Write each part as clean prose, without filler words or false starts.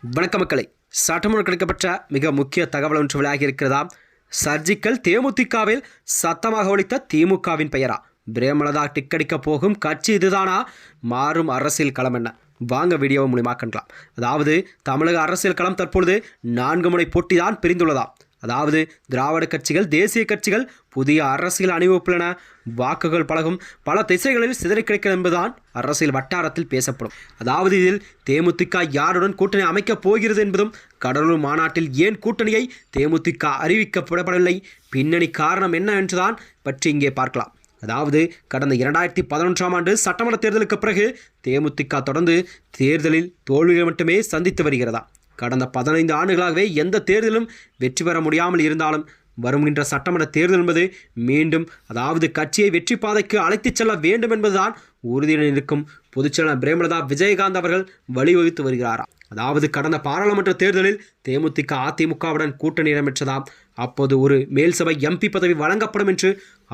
வணக்க மக்களை, சட்டமன்ற கிடைக்கப்பட்ட மிக முக்கிய தகவல் ஒன்று விலகி இருக்கிறதா? சர்ஜிக்கல் தேமுதிகவில் சத்தமாக ஒலித்த திமுகவின் பெயரா? பிரேமலதா டிக்கடிக்க போகும் கட்சி இதுதானா? மாறும் அரசியல் களம் என்ன? வாங்க வீடியோ மூலியமாக கண்டலாம். அதாவது தமிழக அரசியல் களம் தற்பொழுது 4 முனை போட்டி தான் பிரிந்துள்ளதா? அதாவது திராவிட கட்சிகள், தேசிய கட்சிகள் புதிய அரசியல் அணிவகுப்புலன வாக்குகள் பழகும் பல திசைகளில் சிதறி கிடைக்கும் என்பதுதான் அரசியல் வட்டாரத்தில் பேசப்படும். அதாவது இதில் தேமுதிக யாருடன் கூட்டணி அமைக்கப் போகிறது என்பதும், கடலூர் மாநாட்டில் ஏன் கூட்டணியை தேமுதிக அறிவிக்கப்படவில்லை, பின்னணி காரணம் என்ன என்றுதான் பற்றி இங்கே பார்க்கலாம். அதாவது கடந்த 2011ஆம் ஆண்டு சட்டமன்ற தேர்தலுக்கு பிறகு தேமுதிக தொடர்ந்து தேர்தலில் தோல்வியை மட்டுமே சந்தித்து வருகிறதா? கடந்த 15 ஆண்டுகளாகவே எந்த தேர்தலும் வெற்றி பெற முடியாமல் இருந்தாலும் வருகின்ற சட்டமன்ற தேர்தல் என்பது மீண்டும் அதாவது கட்சியை வெற்றி பாதைக்கு அழைத்துச் செல்ல வேண்டும் என்பதுதான் உறுதியுடன் இருக்கும் பொதுச்செயலாளர் பிரேமலதா விஜயகாந்த் அவர்கள் வழிவகுத்து வருகிறாராம். அதாவது கடந்த பாராளுமன்ற தேர்தலில் தேமுதிக அதிமுகவுடன் கூட்டணி இடம்பெற்றதாம். அப்போது ஒரு மேல்சபை எம்பி பதவி வழங்கப்படும் என்று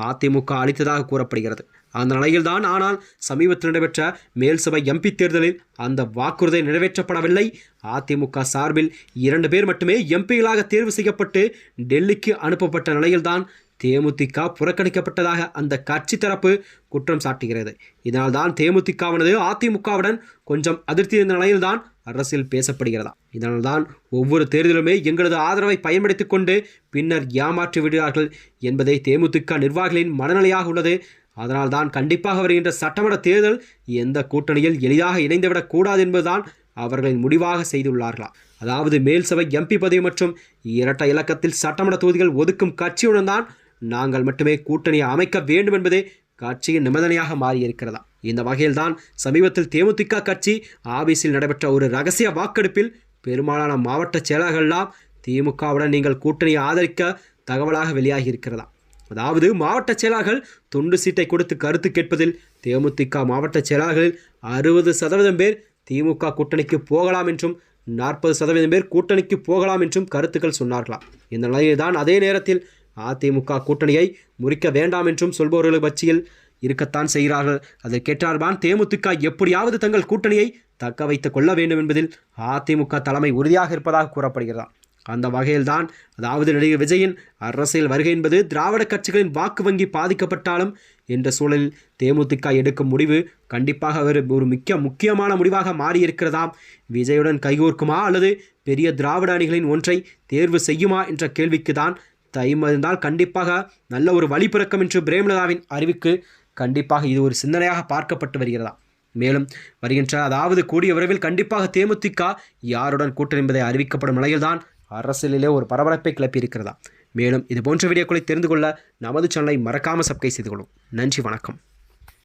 அதிமுக அளித்ததாக கூறப்படுகிறது. அந்த நிலையில்தான் ஆனால் சமீபத்தில் நடைபெற்ற மேல்சபை எம்பி தேர்தலில் அந்த வாக்குறுதி நிறைவேற்றப்படவில்லை. அதிமுக சார்பில் 2 பேர் மட்டுமே எம்பிகளாக தேர்வு செய்யப்பட்டு டெல்லிக்கு அனுப்பப்பட்ட நிலையில்தான் தேமுதிக புறக்கணிக்கப்பட்டதாக அந்த கட்சி தரப்பு குற்றம் சாட்டுகிறது. இதனால் தான் தேமுதிகவானது அதிமுகவுடன் கொஞ்சம் அதிருப்தி இருந்த நிலையில்தான் அரசியல் பேசப்படுகிறதா? இதனால்தான் ஒவ்வொரு தேர்தலுமே எங்களது ஆதரவை பயன்படுத்திக் கொண்டு பின்னர் ஏமாற்றி விடுகிறார்கள் என்பதை தேமுதிக நிர்வாகிகளின் மனநிலையாக உள்ளது. அதனால்தான் கண்டிப்பாக வருகின்ற சட்டமன்ற தேர்தல் எந்த கூட்டணியில் எளிதாக இணைந்துவிடக் கூடாது என்பதுதான் அவர்களின் முடிவாக செய்துள்ளார்களா? அதாவது மேல்சபை எம்பி பதவி மற்றும் இரட்டை இலக்கத்தில் சட்டமன்ற தொகுதிகள் ஒதுக்கும் கட்சியுடன் தான் நாங்கள் மட்டுமே கூட்டணியை அமைக்க வேண்டும் என்பதே கட்சியின் நிபந்தனையாக மாறியிருக்கிறதா? இந்த வகையில்தான் சமீபத்தில் தேமுதிக கட்சி ஆபீஸில் நடைபெற்ற ஒரு ரகசிய வாக்கெடுப்பில் பெரும்பாலான மாவட்ட செயலாளர்கள்லாம் திமுகவுடன் நீங்கள் கூட்டணியை ஆதரிக்க தகவலாக வெளியாகி இருக்கிறதா? அதாவது மாவட்ட செயலாளர்கள் துண்டு சீட்டை கொடுத்து கருத்து கேட்பதில் தேமுதிக மாவட்ட செயலாளர்களில் 60% பேர் திமுக கூட்டணிக்கு போகலாம் என்றும் 40% பேர் கூட்டணிக்கு போகலாம் என்றும் கருத்துக்கள் சொன்னார்களாம். இந்த நிலையில்தான் அதே நேரத்தில் அதிமுக கூட்டணியை முறிக்க வேண்டாம் என்றும் சொல்பவர்கள் கட்சியில் இருக்கத்தான் செய்கிறார்கள். அதற்கேற்றால்தான் தேமுதிக எப்படியாவது தங்கள் கூட்டணியை தக்க வைத்துக் கொள்ள வேண்டும் என்பதில் அதிமுக தலைமை உறுதியாக இருப்பதாக கூறப்படுகிறதா? அந்த வகையில்தான் அதாவது நடிகர் விஜயின் அரசியல் வருகை என்பது திராவிட கட்சிகளின் வாக்கு வங்கி பாதிக்கப்பட்டாலும் என்ற சூழலில் தேமுதிக எடுக்கும் முடிவு கண்டிப்பாக ஒரு முக்கியமான முடிவாக மாறியிருக்கிறதாம். விஜயுடன் கைகோர்க்குமா அல்லது பெரிய திராவிட அணிகளின் ஒன்றை தேர்வு செய்யுமா என்ற கேள்விக்கு தான் டைம் இருந்தால் கண்டிப்பாக நல்ல ஒரு வழி பிறக்கும் என்று பிரேமலதாவின் அறிவுக்கு கண்டிப்பாக இது ஒரு சிந்தனையாக பார்க்கப்பட்டு வருகிறதா? மேலும் வருகின்ற அதாவது கூடிய விரைவில் கண்டிப்பாக தேமுதிக யாருடன் கூட்டணி என்பதை அறிவிக்கப்படும் நிலையில்தான் அரசியலிலே ஒரு பரபரப்பை கிளப்பியிருக்கிறதா? மேலும் இது போன்ற வீடியோக்களை தெரிந்து கொள்ள நமது சேனலை மறக்காமல் சப்ஸ்கிரைப் செய்து கொள்ளும். நன்றி, வணக்கம்.